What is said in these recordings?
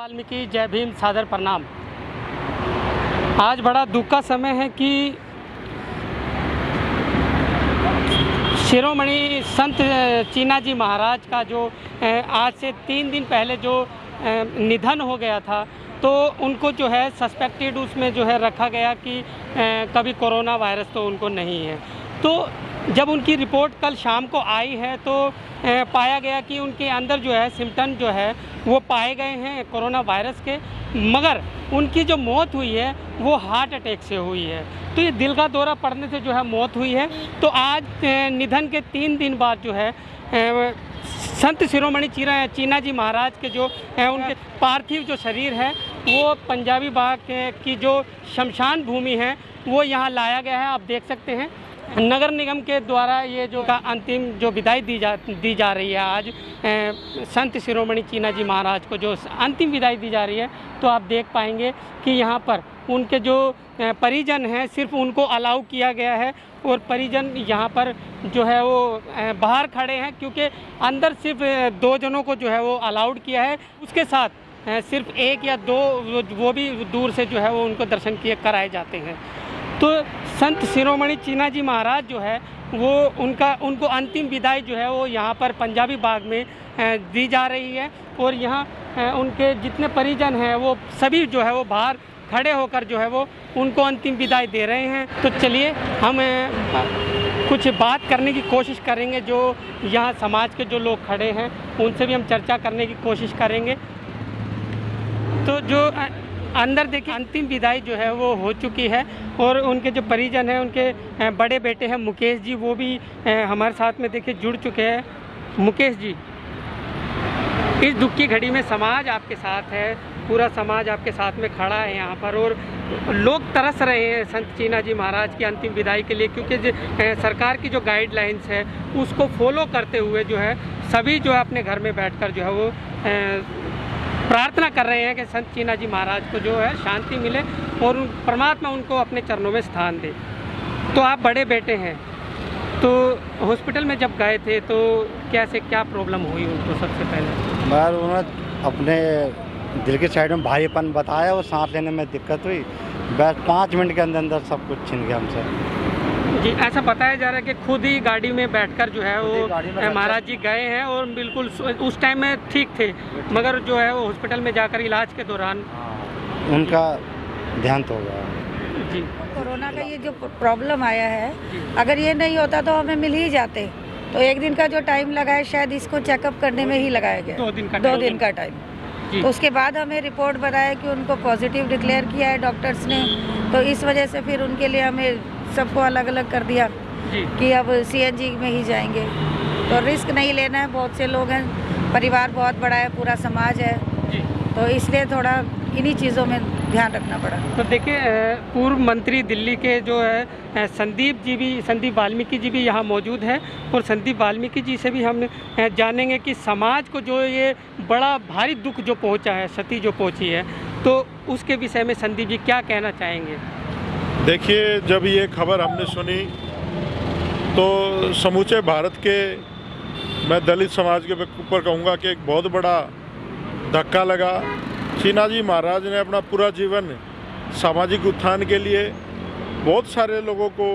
वाल्मीकि, जय भीम, सादर प्रणाम। आज बड़ा दुख का समय है कि शिरोमणि संत चीनाजी महाराज का जो आज से 3 दिन पहले जो निधन हो गया था, तो उनको जो है सस्पेक्टेड उसमें जो है रखा गया कि कभी कोरोना वायरस तो उनको नहीं है। तो जब उनकी रिपोर्ट कल शाम को आई है तो पाया गया कि उनके अंदर जो है सिम्टम जो है वो पाए गए हैं कोरोना वायरस के, मगर उनकी जो मौत हुई है वो हार्ट अटैक से हुई है। तो ये दिल का दौरा पड़ने से जो है मौत हुई है। तो आज निधन के 3 दिन बाद जो है संत शिरोमणि चीनाजी महाराज के जो उनके पार्थिव जो शरीर है वो पंजाबी बाग की जो शमशान भूमि है वो यहाँ लाया गया है। आप देख सकते हैं नगर निगम के द्वारा ये जो का अंतिम जो विदाई दी जा रही है आज संत शिरोमणि चीनाजी महाराज को जो अंतिम विदाई दी जा रही है। तो आप देख पाएंगे कि यहाँ पर उनके जो परिजन हैं सिर्फ उनको अलाउ किया गया है और परिजन यहाँ पर जो है वो बाहर खड़े हैं, क्योंकि अंदर सिर्फ 2 जनों को जो है वो अलाउड किया है। उसके साथ सिर्फ 1 या 2 वो भी दूर से जो है वो उनको दर्शन कराए जाते हैं। तो संत शिरोमणि चीनाजी महाराज जो है वो उनको अंतिम विदाई जो है वो यहाँ पर पंजाबी बाग में दी जा रही है और यहाँ उनके जितने परिजन हैं वो सभी जो है वो बाहर खड़े होकर जो है वो उनको अंतिम विदाई दे रहे हैं। तो चलिए हम कुछ बात करने की कोशिश करेंगे, जो यहाँ समाज के जो लोग खड़े हैं उनसे भी हम चर्चा करने की कोशिश करेंगे। तो जो अंदर देखिए अंतिम विदाई जो है वो हो चुकी है और उनके जो परिजन हैं उनके बड़े बेटे हैं मुकेश जी, वो भी हमारे साथ में देखिए जुड़ चुके हैं। मुकेश जी, इस दुख की घड़ी में समाज आपके साथ है, पूरा समाज आपके साथ में खड़ा है यहाँ पर और लोग तरस रहे हैं संत चीनाजी महाराज की अंतिम विदाई के लिए, क्योंकि सरकार की जो गाइडलाइंस है उसको फॉलो करते हुए जो है सभी जो है अपने घर में बैठकर जो है वो प्रार्थना कर रहे हैं कि संत चीनाजी महाराज को जो है शांति मिले और परमात्मा उनको अपने चरणों में स्थान दे। तो आप बड़े बेटे हैं, तो हॉस्पिटल में जब गए थे तो क्या प्रॉब्लम हुई उनको? सबसे पहले मैं उन्होंने अपने दिल के साइड में भारीपन बताया और सांस लेने में दिक्कत हुई, बस 5 मिनट के अंदर सब कुछ छिन गया हमसे। जी, ऐसा बताया जा रहा है कि खुद ही गाड़ी में बैठकर जो है वो महाराज जी गए हैं और बिल्कुल उस टाइम में ठीक थे, मगर जो है वो हॉस्पिटल में जाकर इलाज के दौरान उनका देहांत हो गया। जी, कोरोना का ये जो प्रॉब्लम आया है, अगर ये नहीं होता तो हमें मिल ही जाते। तो 1 दिन का जो टाइम लगा है शायद इसको चेकअप करने में ही लगाया गया, 2 दिन का टाइम। तो उसके बाद हमें रिपोर्ट बताया कि उनको पॉजिटिव डिक्लेयर किया है डॉक्टर्स ने, तो इस वजह से फिर उनके लिए हमें सबको अलग अलग कर दिया कि अब CNG में ही जाएंगे। तो रिस्क नहीं लेना है, बहुत से लोग हैं, परिवार बहुत बड़ा है, पूरा समाज है, तो इसलिए थोड़ा इन्हीं चीज़ों में ध्यान रखना पड़ा। तो देखिए पूर्व मंत्री दिल्ली के जो है संदीप वाल्मीकि जी भी यहाँ मौजूद है और संदीप वाल्मीकि जी से भी हम जानेंगे कि समाज को जो ये बड़ा भारी दुख जो पहुँचा है, क्षति जो पहुँची है, तो उसके विषय में संदीप जी क्या कहना चाहेंगे? देखिए, जब ये खबर हमने सुनी तो समूचे भारत के, मैं दलित समाज के ऊपर कहूँगा कि एक बहुत बड़ा धक्का लगा। चीनाजी महाराज ने अपना पूरा जीवन सामाजिक उत्थान के लिए बहुत सारे लोगों को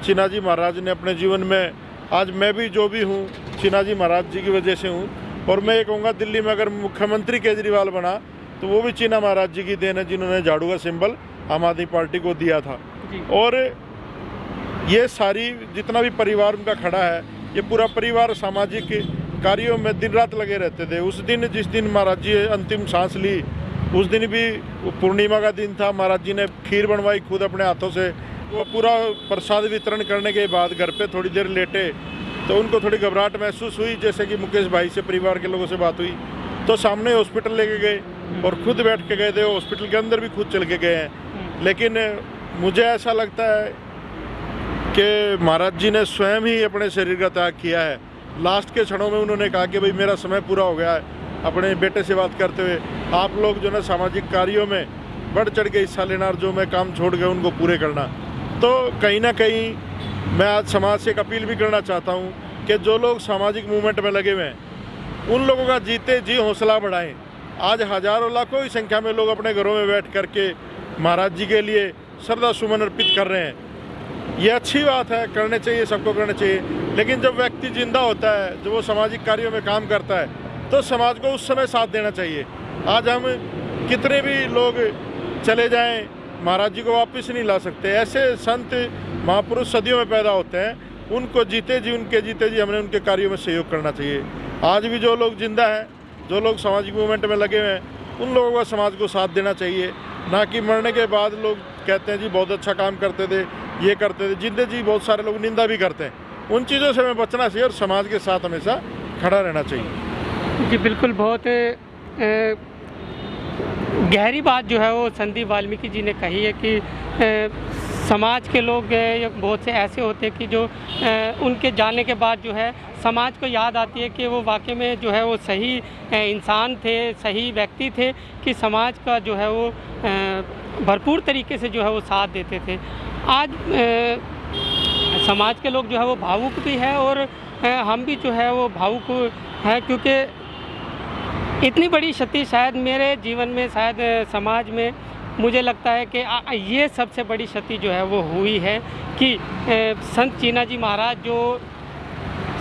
चीनाजी महाराज ने अपने जीवन में, आज मैं भी जो भी हूँ चीनाजी महाराज जी की वजह से हूँ। और मैं ये कहूँगा दिल्ली में अगर मुख्यमंत्री केजरीवाल बना तो वो भी चीना महाराज जी की देन है, जिन्होंने झाड़ू का सिंबल आम आदमी पार्टी को दिया था। और ये सारी जितना भी परिवार उनका खड़ा है, ये पूरा परिवार सामाजिक कार्यों में दिन रात लगे रहते थे। उस दिन जिस दिन महाराज जी अंतिम सांस ली, उस दिन भी पूर्णिमा का दिन था, महाराज जी ने खीर बनवाई खुद अपने हाथों से। वो पूरा प्रसाद वितरण करने के बाद घर पे थोड़ी देर लेटे तो उनको थोड़ी घबराहट महसूस हुई, जैसे कि मुकेश भाई से परिवार के लोगों से बात हुई तो सामने हॉस्पिटल लेके गए और खुद बैठ के गए थे, हॉस्पिटल के अंदर भी खुद चल के गए हैं। लेकिन मुझे ऐसा लगता है कि महाराज जी ने स्वयं ही अपने शरीर का त्याग किया है। लास्ट के क्षणों में उन्होंने कहा कि भाई मेरा समय पूरा हो गया है। अपने बेटे से बात करते हुए, आप लोग जो ना सामाजिक कार्यों में बढ़ चढ़ के हिस्सा लेना और जो मैं काम छोड़ गए उनको पूरे करना। तो कहीं ना कहीं मैं आज समाज से एक अपील भी करना चाहता हूँ कि जो लोग सामाजिक मूवमेंट में लगे हुए हैं उन लोगों का जीते जी हौसला बढ़ाएं। आज हजारों लाखों की संख्या में लोग अपने घरों में बैठ करके महाराज जी के लिए श्रद्धा सुमन अर्पित कर रहे हैं। ये अच्छी बात है, करने चाहिए, सबको करने चाहिए। लेकिन जब व्यक्ति जिंदा होता है, जब वो सामाजिक कार्यों में काम करता है, तो समाज को उस समय साथ देना चाहिए। आज हम कितने भी लोग चले जाएं, महाराज जी को वापस नहीं ला सकते। ऐसे संत महापुरुष सदियों में पैदा होते हैं, उनको जीते जी हमने उनके कार्यों में सहयोग करना चाहिए। आज भी जो लोग जिंदा हैं, जो लोग सामाजिक मूवमेंट में लगे हुए हैं, उन लोगों को समाज को साथ देना चाहिए, ना कि मरने के बाद लोग कहते हैं जी बहुत अच्छा काम करते थे, ये करते थे। जिंदे जी बहुत सारे लोग निंदा भी करते हैं। उन चीज़ों से हमें बचना चाहिए और समाज के साथ हमेशा खड़ा रहना चाहिए। जी बिल्कुल, बहुत गहरी बात जो है वो संदीप वाल्मीकि जी ने कही है कि समाज के लोग बहुत से ऐसे होते हैं कि जो उनके जाने के बाद जो है समाज को याद आती है कि वो वाकई में जो है वो सही इंसान थे, सही व्यक्ति थे, कि समाज का जो है वो भरपूर तरीके से जो है वो साथ देते थे। आज समाज के लोग जो है वो भावुक भी है और हम भी जो है वो भावुक है, क्योंकि इतनी बड़ी क्षति शायद मेरे जीवन में, शायद समाज में, मुझे लगता है कि ये सबसे बड़ी क्षति जो है वो हुई है कि संत चीना जी महाराज जो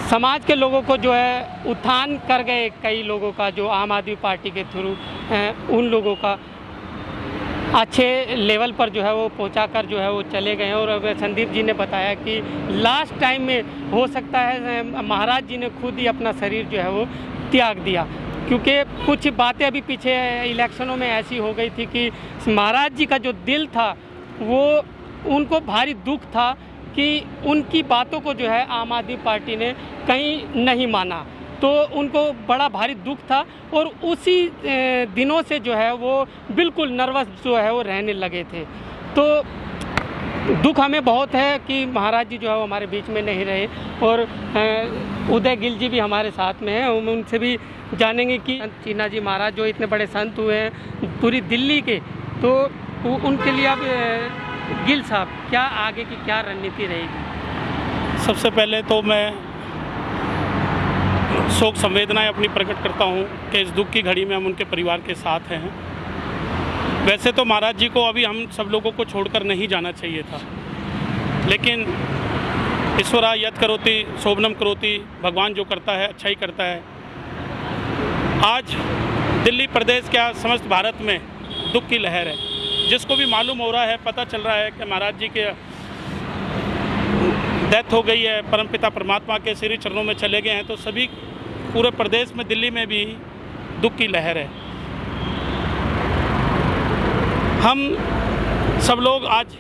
समाज के लोगों को जो है उत्थान कर गए, कई लोगों का जो आम आदमी पार्टी के थ्रू उन लोगों का अच्छे लेवल पर जो है वो पहुंचा कर जो है वो चले गए हैं। और अब संदीप जी ने बताया कि लास्ट टाइम में हो सकता है महाराज जी ने खुद ही अपना शरीर जो है वो त्याग दिया, क्योंकि कुछ बातें अभी पीछे इलेक्शनों में ऐसी हो गई थी कि महाराज जी का जो दिल था वो, उनको भारी दुख था कि उनकी बातों को जो है आम आदमी पार्टी ने कहीं नहीं माना, तो उनको बड़ा भारी दुख था। और उसी दिनों से जो है वो बिल्कुल नर्वस जो है वो रहने लगे थे। तो दुख हमें बहुत है कि महाराज जी जो है वो हमारे बीच में नहीं रहे। और उदय गिल जी भी हमारे साथ में हैं, हम उनसे भी जानेंगे कि चीना जी महाराज जो इतने बड़े संत हुए हैं पूरी दिल्ली के, तो उनके लिए अब गिल साहब क्या आगे की क्या रणनीति रहेगी? सबसे पहले तो मैं शोक संवेदनाएं अपनी प्रकट करता हूं कि इस दुख की घड़ी में हम उनके परिवार के साथ हैं। वैसे तो महाराज जी को अभी हम सब लोगों को छोड़कर नहीं जाना चाहिए था, लेकिन ईश्वरा यत् करोति शोभनम करोति, भगवान जो करता है अच्छा ही करता है। आज दिल्ली प्रदेश क्या समस्त भारत में दुख की लहर है। जिसको भी मालूम हो रहा है, पता चल रहा है कि महाराज जी के डेथ हो गई है, परमपिता परमात्मा के श्री चरणों में चले गए हैं, तो सभी पूरे प्रदेश में, दिल्ली में भी दुख की लहर है। हम सब लोग आज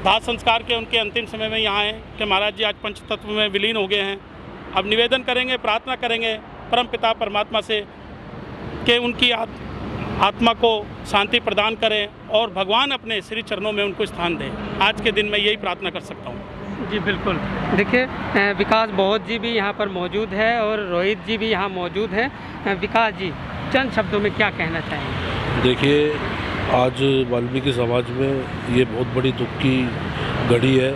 दाह संस्कार के उनके अंतिम समय में यहाँ हैं कि महाराज जी आज पंचतत्व में विलीन हो गए हैं। अब निवेदन करेंगे, प्रार्थना करेंगे परमपिता परमात्मा से कि उनकी आत्मा को शांति प्रदान करें और भगवान अपने श्री चरणों में उनको स्थान दें। आज के दिन मैं यही प्रार्थना कर सकता हूँ। जी बिल्कुल, देखिए विकास बहुत जी भी यहाँ पर मौजूद है और रोहित जी भी यहाँ मौजूद है। विकास जी, चंद शब्दों में क्या कहना चाहेंगे? देखिए, आज वाल्मीकि समाज में ये बहुत बड़ी दुख की घड़ी है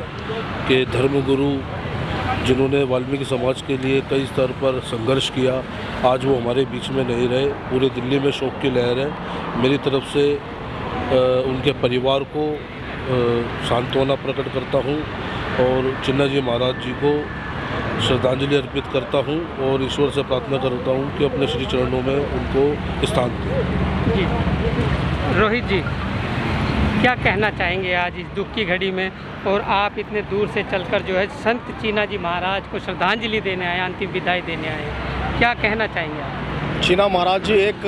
कि धर्मगुरु जिन्होंने वाल्मीकि समाज के लिए कई स्तर पर संघर्ष किया, आज वो हमारे बीच में नहीं रहे। पूरे दिल्ली में शोक की लहर है। मेरी तरफ से उनके परिवार को सांत्वना प्रकट करता हूँ और चिन्ना जी महाराज जी को श्रद्धांजलि अर्पित करता हूँ और ईश्वर से प्रार्थना करता हूँ कि अपने श्री चरणों में उनको स्थान दें। जी रोहित जी, क्या कहना चाहेंगे आज इस दुख की घड़ी में, और आप इतने दूर से चलकर जो है संत चीना जी महाराज को श्रद्धांजलि देने आए, अंतिम विदाई देने आए, क्या कहना चाहेंगे आप? चीना महाराज जी एक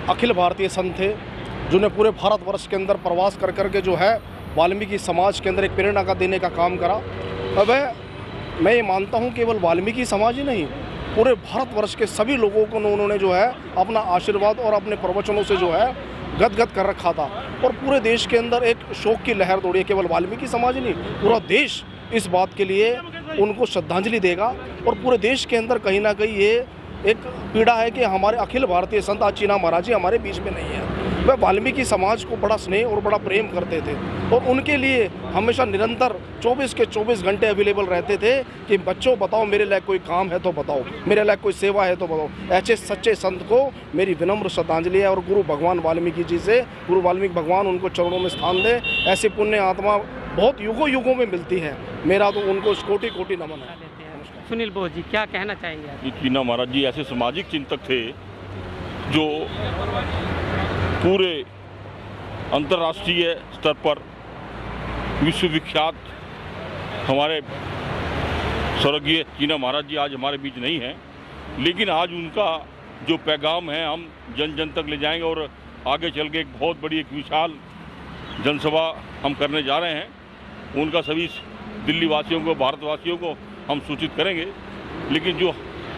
अखिल भारतीय संत थे जिन्होंने पूरे भारतवर्ष के अंदर प्रवास कर कर के जो है वाल्मीकि समाज के अंदर एक प्रेरणा का देने का काम करा। अब मैं ये मानता हूँ केवल वाल्मीकि समाज ही नहीं, पूरे भारतवर्ष के सभी लोगों को उन्होंने जो है अपना आशीर्वाद और अपने प्रवचनों से जो है गदगद कर रखा था और पूरे देश के अंदर एक शोक की लहर दौड़ी है। केवल वाल्मीकि समाज ही नहीं, पूरा देश इस बात के लिए उनको श्रद्धांजलि देगा और पूरे देश के अंदर कहीं ना कहीं ये एक पीड़ा है कि हमारे अखिल भारतीय संत चीना महाराज जी हमारे बीच में नहीं है। वह वाल्मीकि समाज को बड़ा स्नेह और बड़ा प्रेम करते थे और उनके लिए हमेशा निरंतर 24 के 24 घंटे अवेलेबल रहते थे कि बच्चों बताओ मेरे लायक कोई काम है तो बताओ, मेरे लायक कोई सेवा है तो बताओ। ऐसे सच्चे संत को मेरी विनम्र श्रद्धांजलि है और गुरु भगवान वाल्मीकि जी से, गुरु वाल्मीकि भगवान उनको चरणों में स्थान दे। ऐसी पुण्य आत्मा बहुत युगों युगों में मिलती है। मेरा तो उनको कोटि कोटि नमन है। सुनील बोस जी क्या कहना चाहेंगे आप? चीना महाराज जी ऐसे सामाजिक चिंतक थे जो पूरे अंतर्राष्ट्रीय स्तर पर विश्वविख्यात, हमारे स्वर्गीय चीना महाराज जी आज हमारे बीच नहीं हैं, लेकिन आज उनका जो पैगाम है हम जन जन तक ले जाएंगे और आगे चल के एक बहुत बड़ी एक विशाल जनसभा हम करने जा रहे हैं। उनका सभी दिल्ली वासियों को, भारतवासियों को हम सूचित करेंगे। लेकिन जो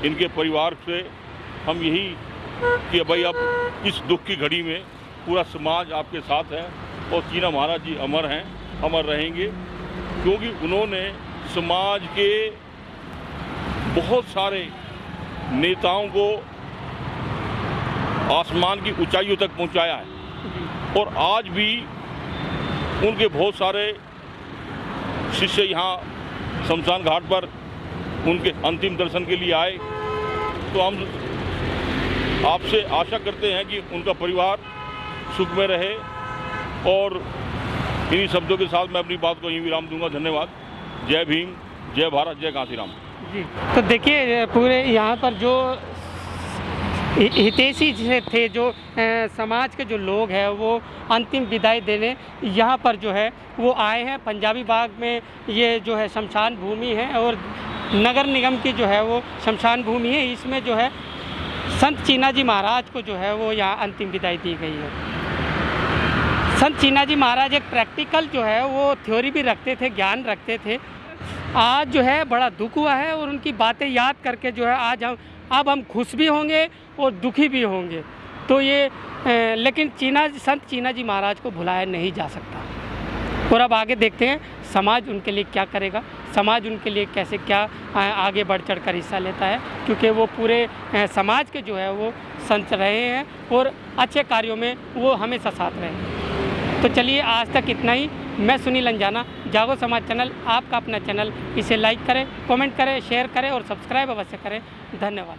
इनके परिवार से हम यही कि भाई अब इस दुख की घड़ी में पूरा समाज आपके साथ है और चीना महाराज जी अमर हैं, अमर रहेंगे, क्योंकि उन्होंने समाज के बहुत सारे नेताओं को आसमान की ऊंचाइयों तक पहुंचाया है और आज भी उनके बहुत सारे शिष्य यहाँ शमशान घाट पर उनके अंतिम दर्शन के लिए आए। तो हम आपसे आशा करते हैं कि उनका परिवार सुख में रहे और इन्हीं शब्दों के साथ मैं अपनी बात को यहीं विराम दूंगा। धन्यवाद। जय भीम, जय भारत, जय कांसीराम जी। तो देखिए पूरे यहाँ पर जो हितैषी थे, जो समाज के जो लोग हैं वो अंतिम विदाई देने यहाँ पर जो है वो आए हैं। पंजाबी बाग में ये जो है शमशान भूमि है और नगर निगम की जो है वो शमशान भूमि है। इसमें जो है संत चीना जी महाराज को जो है वो यहाँ अंतिम विदाई दी गई है। संत चीना जी महाराज एक प्रैक्टिकल जो है वो थ्योरी भी रखते थे, ज्ञान रखते थे। आज जो है बड़ा दुख हुआ है और उनकी बातें याद करके जो है आज अब हम खुश भी होंगे और दुखी भी होंगे। तो ये लेकिन संत चीना जी महाराज को भुलाया नहीं जा सकता। और अब आगे देखते हैं समाज उनके लिए क्या करेगा, समाज उनके लिए कैसे क्या आगे बढ़ चढ़ कर हिस्सा लेता है, क्योंकि वो पूरे समाज के जो है वो संत रहे हैं और अच्छे कार्यों में वो हमेशा साथ रहे हैं। तो चलिए आज तक इतना ही। मैं सुनील अंजाना, जागो समाज चैनल आपका अपना चैनल, इसे लाइक करें, कमेंट करें, शेयर करें और सब्सक्राइब अवश्य करें। धन्यवाद।